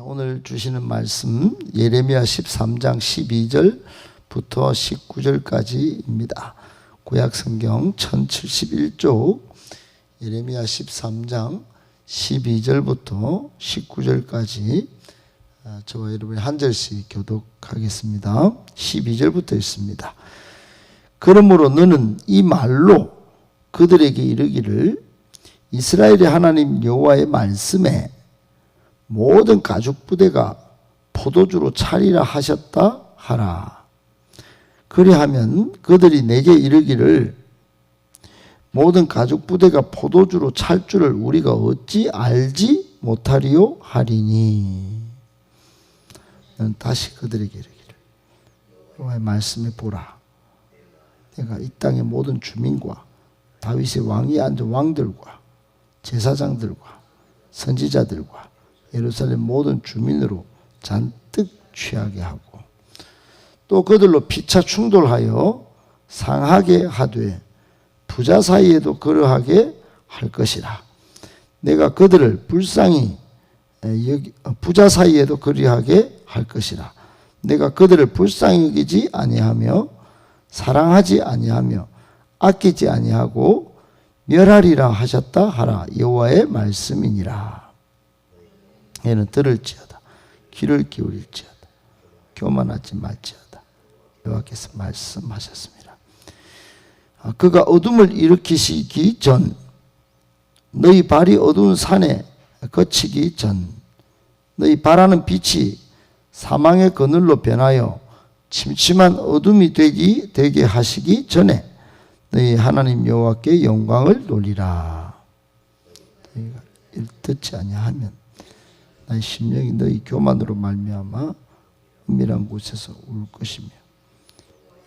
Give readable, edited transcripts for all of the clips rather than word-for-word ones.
오늘 주시는 말씀 예레미야 13장 12절부터 19절까지입니다. 구약성경 1071쪽 예레미야 13장 12절부터 19절까지 저와 여러분이 한 절씩 교독하겠습니다. 12절부터 있습니다. 그러므로 너는 이 말로 그들에게 이르기를 이스라엘의 하나님 여호와의 말씀에 모든 가죽부대가 포도주로 차리라 하셨다 하라. 그리하면 그들이 내게 이르기를 모든 가죽부대가 포도주로 찰 줄을 우리가 어찌 알지 못하리요 하리니. 다시 그들에게 이르기를 여호와의 말씀에 보라. 내가 이 땅의 모든 주민과 다윗의 왕위에 앉은 왕들과 제사장들과 선지자들과 예루살렘 모든 주민으로 잔뜩 취하게 하고 또 그들로 피차 충돌하여 상하게 하되 부자 사이에도 그러하게 할 것이라. 내가 그들을 불쌍히 부자 사이에도 그리하게 할 것이라. 내가 그들을 불쌍히 여기지 아니하며 사랑하지 아니하며 아끼지 아니하고 멸하리라 하셨다 하라. 여호와의 말씀이니라. 얘는 들을지어다 귀를 기울일지어다 교만하지 말지어다. 여호와께서 말씀하셨습니다. 그가 어둠을 일으키시기 전 너희 발이 어두운 산에 거치기 전 너희 바라는 빛이 사망의 그늘로 변하여 침침한 어둠이 되게 하시기 전에 너희 하나님 여호와께 영광을 돌리라. 너희가 듣지 아니하면 나의 심령이 너희 교만으로 말미암아 은밀한 곳에서 울 것이며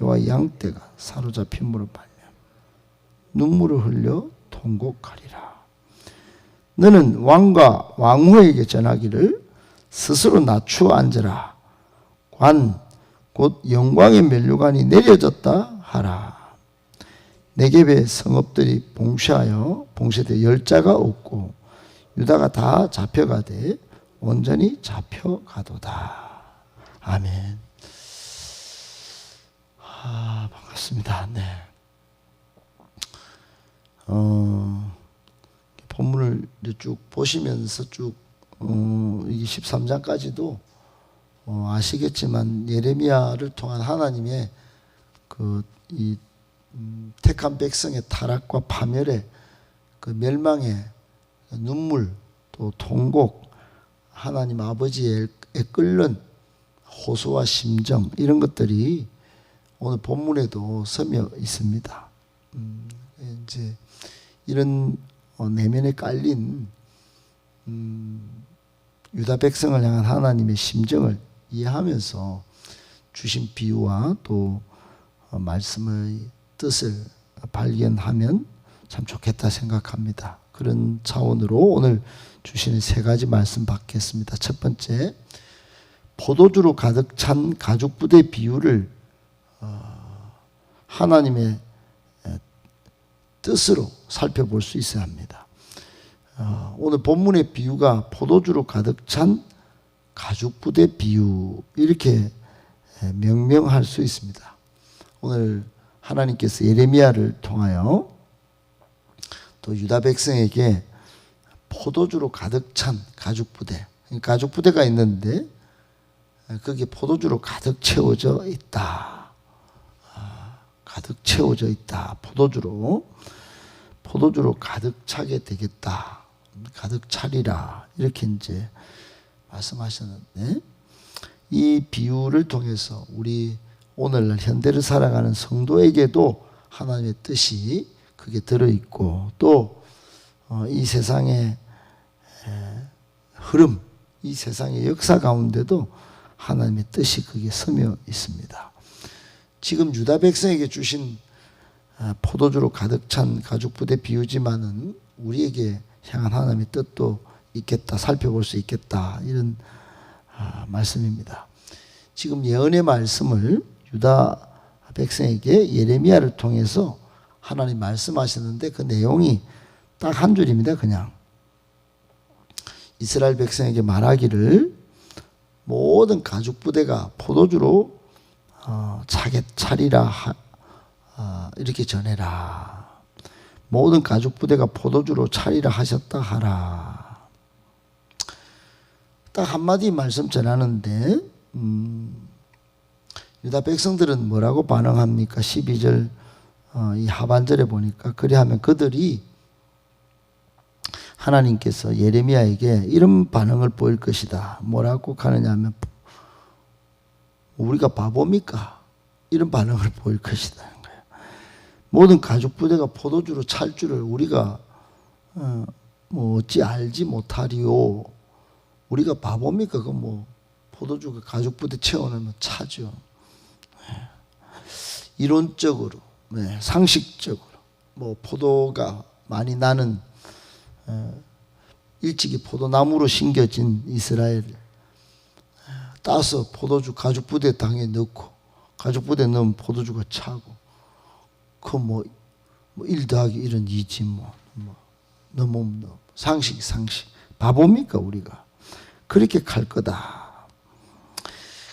여호와의 양떼가 사로잡힘으로 말미암아 눈물을 흘려 통곡하리라. 너는 왕과 왕후에게 전하기를 스스로 낮추어 앉으라. 관 곧 영광의 면류관이 내려졌다 하라. 네겝의 성읍들이 봉쇄되어 열자가 없고 유다가 다 잡혀가되 온전히 잡혀가도다. 아멘. 반갑습니다. 네. 본문을 쭉 보시면서 쭉 이게 13장까지도 아시겠지만 예레미야를 통한 하나님의 이 택한 백성의 타락과 파멸의 그 멸망의 눈물 또 통곡 하나님 아버지의 끓는 호소와 심정 이런 것들이 오늘 본문에도 서며 있습니다. 이제 이런 내면에 깔린 유다 백성을 향한 하나님의 심정을 이해하면서 주신 비유와 또 말씀의 뜻을 발견하면 참 좋겠다 생각합니다. 그런 차원으로 오늘 주시는 세 가지 말씀 받겠습니다. 첫 번째, 포도주로 가득 찬 가죽부대 비유를 하나님의 뜻으로 살펴볼 수 있어야 합니다. 오늘 본문의 비유가 포도주로 가득 찬 가죽부대 비유 이렇게 명명할 수 있습니다. 오늘 하나님께서 예레미야를 통하여 또 유다 백성에게 포도주로 가득 찬 가죽부대, 가죽부대가 있는데 거기에 포도주로 가득 채워져 있다. 가득 채워져 있다. 포도주로 가득 차게 되겠다. 가득 차리라. 이렇게 이제 말씀하셨는데 이 비유를 통해서 우리 오늘날 현대를 살아가는 성도에게도 하나님의 뜻이 그게 들어있고 또 이 세상의 흐름, 이 세상의 역사 가운데도 하나님의 뜻이 그게 서며 있습니다. 지금 유다 백성에게 주신 포도주로 가득 찬 가죽부대 비유지만은 우리에게 향한 하나님의 뜻도 있겠다, 살펴볼 수 있겠다 이런 말씀입니다. 지금 예언의 말씀을 유다 백성에게 예레미야를 통해서 하나님 말씀하셨는데 그 내용이 딱 한 줄입니다. 그냥 이스라엘 백성에게 말하기를 모든 가죽 부대가 포도주로 차리라 이렇게 전해라. 모든 가죽 부대가 포도주로 차리라 하셨다 하라. 딱 한마디 말씀 전하는데 유다 백성들은 뭐라고 반응합니까? 12절 이 하반절에 보니까 그리하면 그들이 하나님께서 예레미야에게 이런 반응을 보일 것이다. 뭐라고 하느냐 하면 우리가 바보입니까? 이런 반응을 보일 것이다. 모든 가죽 부대가 포도주로 찰 줄을 우리가 뭐 어찌 알지 못하리요. 우리가 바보입니까? 그 뭐 포도주가 가죽 부대 채워놓으면 차죠. 이론적으로, 상식적으로 뭐 포도가 많이 나는 일찍이 포도나무로 심겨진 이스라엘 따서 포도주 가죽 부대 당에 넣고 가죽 부대 넣으면 포도주가 차고 그 뭐 1 더하기 1은 2지 너무 상식 바보입니까 우리가? 그렇게 갈 거다.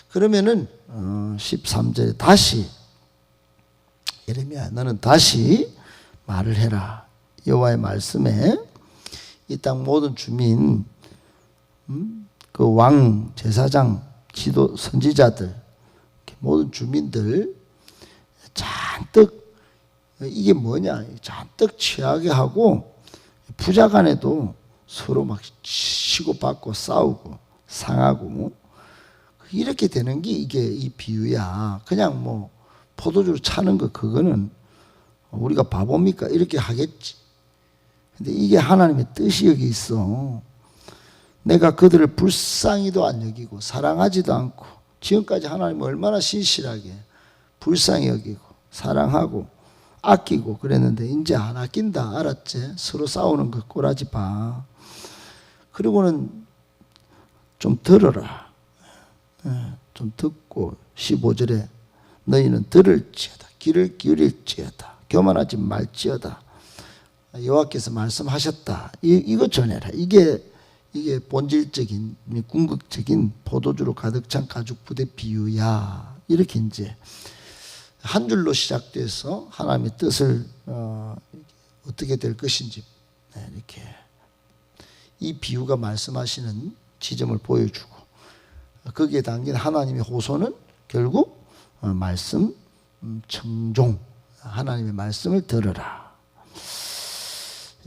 그러면은 13절에 다시 예레미야 너는 다시 말을 해라. 여호와의 말씀에 이 땅 모든 주민 그 왕, 제사장, 지도, 선지자들 모든 주민들 잔뜩 이게 뭐냐 잔뜩 취하게 하고 부자 간에도 서로 막 치고받고 싸우고 상하고 이렇게 되는 게 이게 이 비유야. 그냥 뭐 포도주로 차는 거 그거는 우리가 바보입니까? 이렇게 하겠지. 근데 이게 하나님의 뜻이 여기 있어. 내가 그들을 불쌍히도 안 여기고 사랑하지도 않고 지금까지 하나님은 얼마나 신실하게 불쌍히 여기고 사랑하고 아끼고 그랬는데 이제 안 아낀다. 알았지? 서로 싸우는 거 꼬라지 봐. 그리고는 좀 들어라. 좀 듣고 15절에 너희는 들을지어다. 귀를 기울일지어다. 교만하지 말지어다. 여호와께서 말씀하셨다. 이거 전해라. 이게 본질적인 궁극적인 포도주로 가득 찬 가죽 부대 비유야. 이렇게 이제 한 줄로 시작돼서 하나님의 뜻을 어떻게 될 것인지 이렇게 이 비유가 말씀하시는 지점을 보여주고 거기에 담긴 하나님의 호소는 결국 말씀 청종 하나님의 말씀을 들으라.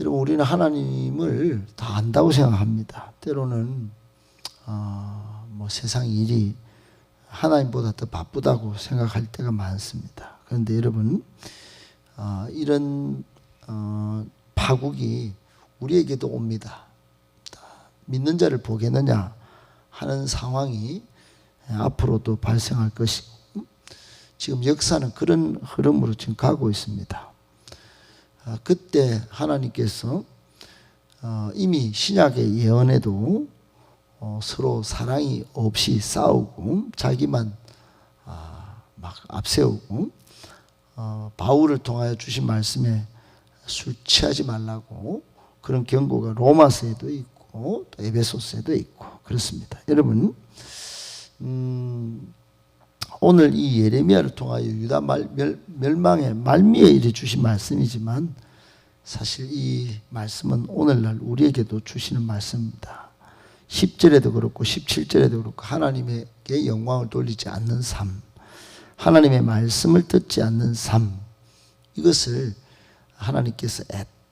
여러분 우리는 하나님을 다 안다고 생각합니다. 때로는 뭐 세상 일이 하나님보다 더 바쁘다고 생각할 때가 많습니다. 그런데 여러분 이런 파국이 우리에게도 옵니다. 믿는 자를 보겠느냐 하는 상황이 앞으로도 발생할 것이고 지금 역사는 그런 흐름으로 지금 가고 있습니다. 그때 하나님께서 이미 신약의 예언에도 서로 사랑이 없이 싸우고 자기만 막 앞세우고 바울을 통하여 주신 말씀에 술 취하지 말라고 그런 경고가 로마서에도 있고 또 에베소서에도 있고 그렇습니다. 여러분 오늘 이 예레미야를 통하여 유다 멸망의 말미에 이르 주신 말씀이지만 사실 이 말씀은 오늘날 우리에게도 주시는 말씀입니다. 10절에도 그렇고 17절에도 그렇고 하나님에게 영광을 돌리지 않는 삶, 하나님의 말씀을 듣지 않는 삶, 이것을 하나님께서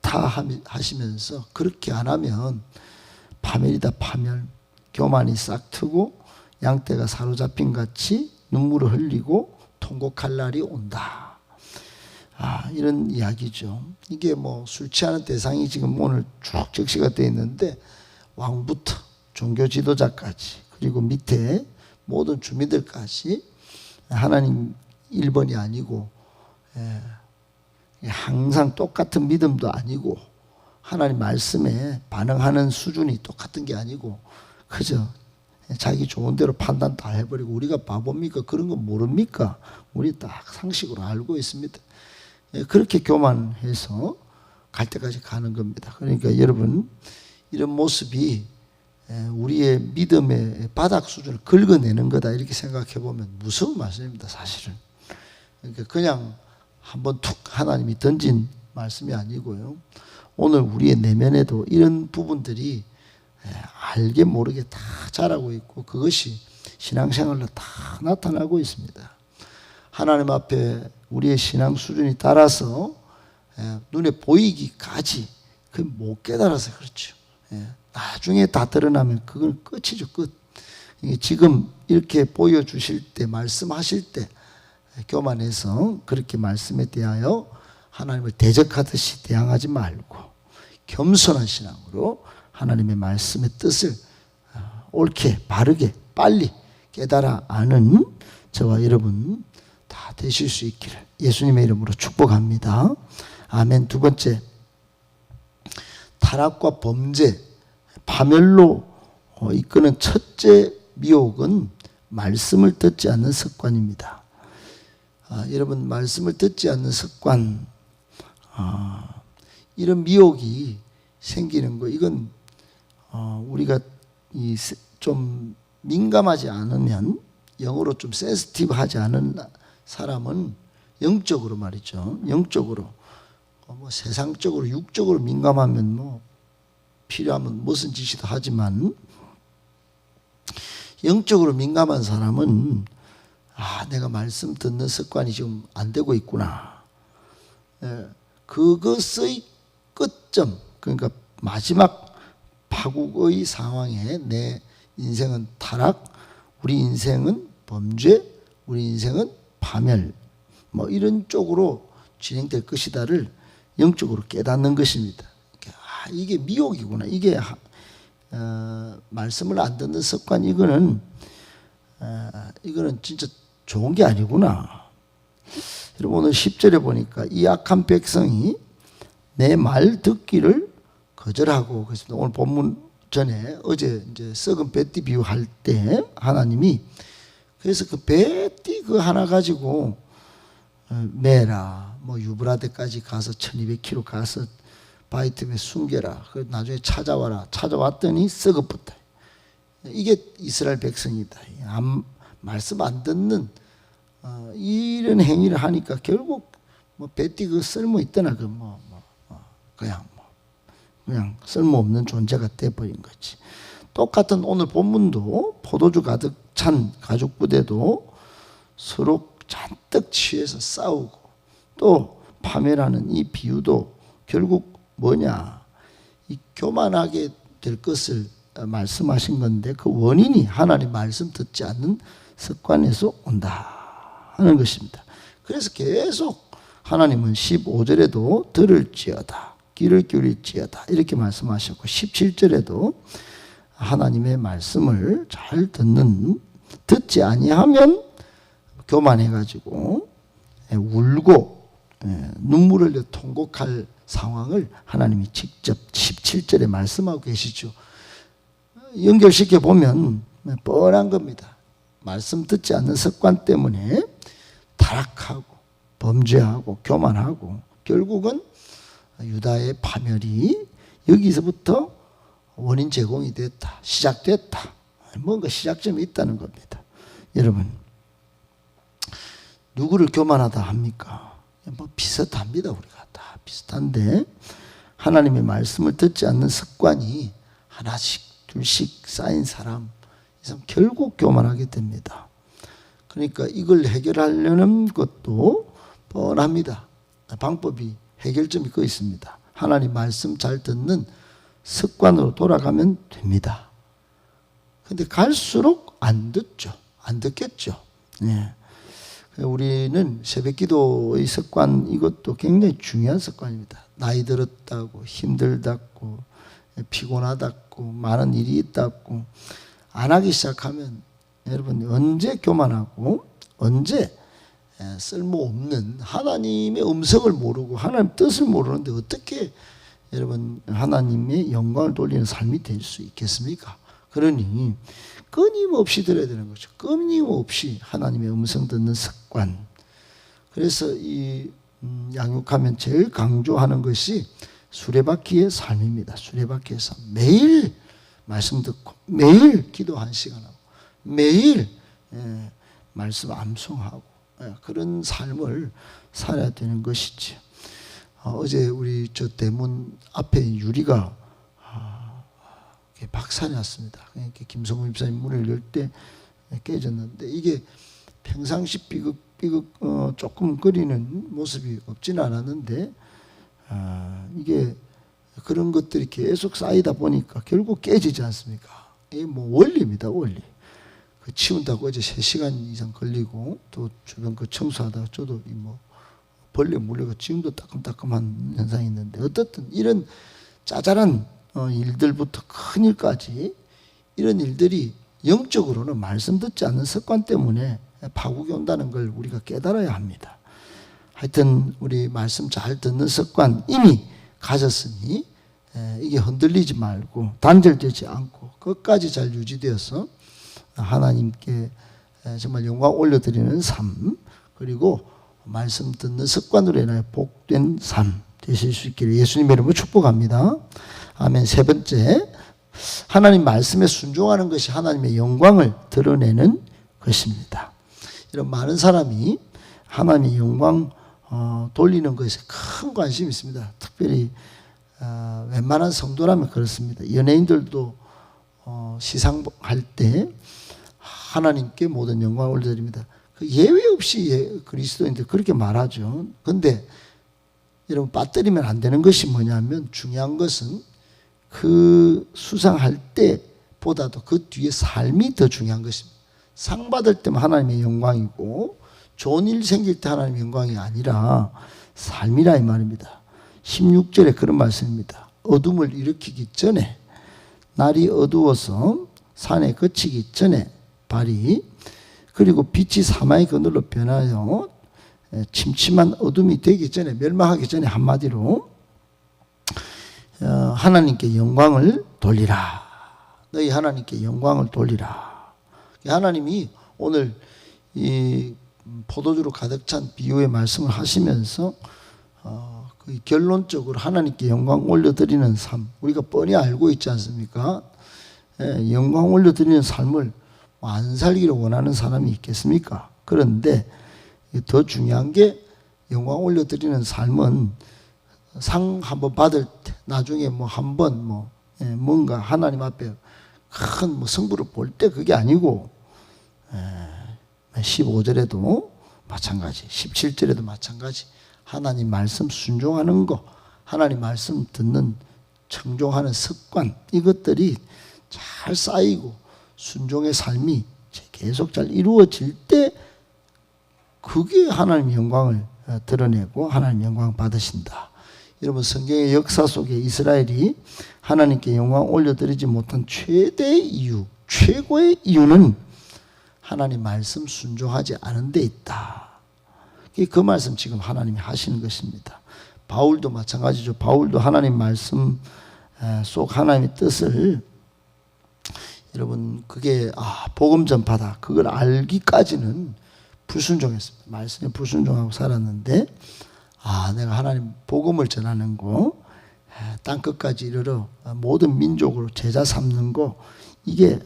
애타하시면서 그렇게 안 하면 파멸이다 파멸, 교만이 싹트고 양떼가 사로잡힌 같이 눈물을 흘리고 통곡할 날이 온다. 이런 이야기죠. 이게 뭐 술 취하는 대상이 지금 오늘 쭉 적시가 되어 있는데 왕부터 종교 지도자까지 그리고 밑에 모든 주민들까지 하나님 1번이 아니고 항상 똑같은 믿음도 아니고 하나님 말씀에 반응하는 수준이 똑같은 게 아니고 그저 자기 좋은 대로 판단 다 해버리고 우리가 바보입니까? 그런 거 모릅니까? 우리 딱 상식으로 알고 있습니다. 그렇게 교만해서 갈 때까지 가는 겁니다. 그러니까 여러분 이런 모습이 우리의 믿음의 바닥 수준을 긁어내는 거다 이렇게 생각해 보면 무서운 말씀입니다. 사실은 그러니까 그냥 한번 툭 하나님이 던진 말씀이 아니고요. 오늘 우리의 내면에도 이런 부분들이 알게 모르게 다 자라고 있고 그것이 신앙생활로 다 나타나고 있습니다. 하나님 앞에 우리의 신앙 수준이 따라서 눈에 보이기까지 그 못 깨달아서 그렇죠. 나중에 다 드러나면 그건 끝이죠. 끝. 지금 이렇게 보여주실 때 말씀하실 때 교만해서 그렇게 말씀에 대하여 하나님을 대적하듯이 대항하지 말고 겸손한 신앙으로 하나님의 말씀의 뜻을 옳게 바르게 빨리 깨달아 아는 저와 여러분 다 되실 수 있기를 예수님의 이름으로 축복합니다. 아멘. 두 번째, 타락과 범죄, 파멸로 이끄는 첫째 미혹은 말씀을 듣지 않는 습관입니다. 여러분, 말씀을 듣지 않는 습관, 이런 미혹이 생기는 거, 이건 우리가 좀 민감하지 않으면, 영어로 좀 센시티브하지 않은 사람은 영적으로 말이죠. 영적으로 세상적으로 육적으로 민감하면 필요하면 무슨 짓이도 하지만 영적으로 민감한 사람은 내가 말씀 듣는 습관이 지금 안 되고 있구나. 그것의 끝점, 그러니까 마지막 파국의 상황에 내 인생은 타락, 우리 인생은 범죄, 우리 인생은 파멸, 이런 쪽으로 진행될 것이다를 영적으로 깨닫는 것입니다. 이게 미혹이구나. 이게 말씀을 안 듣는 습관, 이거는 진짜 좋은 게 아니구나. 여러분, 오늘 10절에 보니까 이 악한 백성이 내 말 듣기를 거절하고 그랬습니다. 오늘 본문 전에 어제 이제 썩은 배띠 비유할 때 하나님이 그래서 그 배띠 그 하나 가지고 매라 유브라데까지 가서 1200km 가서 바이틈에 숨겨라. 그 나중에 찾아와라. 찾아왔더니 썩어붙다. 이게 이스라엘 백성이다. 말씀 안 듣는 이런 행위를 하니까 결국 배띠 그 쓸모 있더나 그냥 쓸모없는 존재가 돼버린 거지. 똑같은 오늘 본문도 포도주 가득 찬 가죽 부대도 서로 잔뜩 취해서 싸우고 또 파멸하는 이 비유도 결국 뭐냐, 이 교만하게 될 것을 말씀하신 건데 그 원인이 하나님 말씀 듣지 않는 습관에서 온다 하는 것입니다. 그래서 계속 하나님은 15절에도 들을지어다, 귀를 기울일지어다 이렇게 말씀하셨고 17절에도 하나님의 말씀을 잘 듣지 아니하면 교만해가지고 울고 눈물을 흘려 통곡할 상황을 하나님이 직접 17절에 말씀하고 계시죠. 연결시켜 보면 뻔한 겁니다. 말씀 듣지 않는 습관 때문에 타락하고 범죄하고 교만하고 결국은 유다의 파멸이 여기서부터 원인 제공이 됐다. 시작됐다. 뭔가 시작점이 있다는 겁니다. 여러분, 누구를 교만하다 합니까? 비슷합니다. 우리가 다 비슷한데 하나님의 말씀을 듣지 않는 습관이 하나씩 둘씩 쌓인 사람 결국 교만하게 됩니다. 그러니까 이걸 해결하려는 것도 뻔합니다. 방법이 해결점이 그 있습니다. 하나님 말씀 잘 듣는 습관으로 돌아가면 됩니다. 근데 갈수록 안 듣죠. 안 듣겠죠. 예. 우리는 새벽기도의 습관, 이것도 굉장히 중요한 습관입니다. 나이 들었다고 힘들다고 피곤하다고 많은 일이 있다고 안 하기 시작하면 여러분 언제 교만하고 언제 쓸모없는 하나님의 음성을 모르고 하나님 뜻을 모르는데 어떻게 여러분 하나님의 영광을 돌리는 삶이 될 수 있겠습니까? 그러니 끊임없이 들어야 되는 거죠. 끊임없이 하나님의 음성 듣는 습관. 그래서 이 양육하면 제일 강조하는 것이 수레바퀴의 삶입니다. 수레바퀴에서 매일 말씀 듣고 매일 기도 1시간 하고 매일 말씀 암송하고 그런 삶을 살아야 되는 것이지. 어제 우리 저 대문 앞에 유리가 박살이 났습니다. 김성우 집사님 문을 열 때 깨졌는데 이게 평상시 삐걱삐걱 조금 거리는 모습이 없지는 않았는데 이게 그런 것들이 계속 쌓이다 보니까 결국 깨지지 않습니까? 이게 뭐 원리입니다, 원리. 그 치운다고 어제 3시간 이상 걸리고 또 주변 그 청소하다가 저도 뭐 벌레 물려가 지금도 따끔따끔한 현상이 있는데 어떻든 이런 짜잘한 일들부터 큰 일까지 이런 일들이 영적으로는 말씀 듣지 않는 습관 때문에 파국이 온다는 걸 우리가 깨달아야 합니다. 하여튼 우리 말씀 잘 듣는 습관 이미 가졌으니 이게 흔들리지 말고 단절되지 않고 끝까지 잘 유지되어서 하나님께 정말 영광 올려드리는 삶 그리고 말씀 듣는 습관으로 인하여 복된 삶 되실 수 있기를 예수님의 이름으로 축복합니다. 아멘. 세 번째, 하나님 말씀에 순종하는 것이 하나님의 영광을 드러내는 것입니다. 이런 많은 사람이 하나님의 영광 돌리는 것에 큰 관심이 있습니다. 특별히 웬만한 성도라면 그렇습니다. 연예인들도 시상할 때 하나님께 모든 영광을 올려드립니다. 그 예외 없이 그리스도인들 그렇게 말하죠. 그런데 여러분 빠뜨리면 안 되는 것이 뭐냐면 중요한 것은 그 수상할 때보다도 그 뒤에 삶이 더 중요한 것입니다. 상 받을 때만 하나님의 영광이고 좋은 일 생길 때 하나님의 영광이 아니라 삶이라 이 말입니다. 16절에 그런 말씀입니다. 어둠을 일으키기 전에 날이 어두워서 산에 그치기 전에 발이 그리고 빛이 사마의 그늘로 변하여 침침한 어둠이 되기 전에 멸망하기 전에 한마디로 하나님께 영광을 돌리라. 너희 하나님께 영광을 돌리라. 하나님이 오늘 이 포도주로 가득 찬 비유의 말씀을 하시면서 그 결론적으로 하나님께 영광 올려드리는 삶 우리가 뻔히 알고 있지 않습니까? 영광 올려드리는 삶을 안 살기를 원하는 사람이 있겠습니까? 그런데 더 중요한 게 영광 올려드리는 삶은 상 한번 받을 때 나중에 뭐 한번 뭔가 하나님 앞에 큰 뭐 성부를 볼 때 그게 아니고 15절에도 마찬가지 17절에도 마찬가지 하나님 말씀 순종하는 거 하나님 말씀 듣는 청종하는 습관 이것들이 잘 쌓이고 순종의 삶이 계속 잘 이루어질 때 그게 하나님의 영광을 드러내고 하나님의 영광 받으신다. 여러분 성경의 역사 속에 이스라엘이 하나님께 영광 올려드리지 못한 최대의 이유, 최고의 이유는 하나님 말씀 순종하지 않은 데 있다. 그 말씀 지금 하나님이 하시는 것입니다. 바울도 마찬가지죠. 바울도 하나님 말씀 속 하나님의 뜻을 여러분 그게 복음 전파다. 그걸 알기까지는 불순종했습니다. 말씀에 불순종하고 살았는데 내가 하나님 복음을 전하는 거 땅끝까지 이르러 모든 민족으로 제자 삼는 거 이게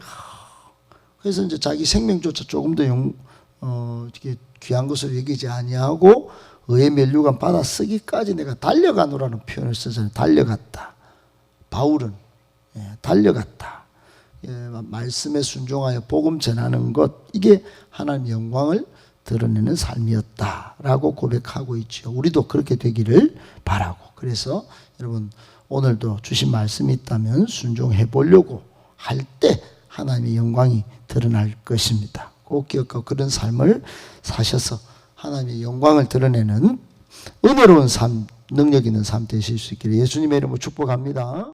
그래서 이제 자기 생명조차 조금 더 이렇게 귀한 것으로 여기지 아니하고 의의 면류관 받아 쓰기까지 내가 달려가노라는 표현을 쓰잖아요. 달려갔다. 바울은 달려갔다. 말씀에 순종하여 복음 전하는 것 이게 하나님의 영광을 드러내는 삶이었다라고 고백하고 있죠. 우리도 그렇게 되기를 바라고 그래서 여러분 오늘도 주신 말씀이 있다면 순종해 보려고 할 때 하나님의 영광이 드러날 것입니다. 꼭 기억하고 그런 삶을 사셔서 하나님의 영광을 드러내는 은혜로운 삶, 능력 있는 삶 되실 수 있기를 예수님의 이름으로 축복합니다.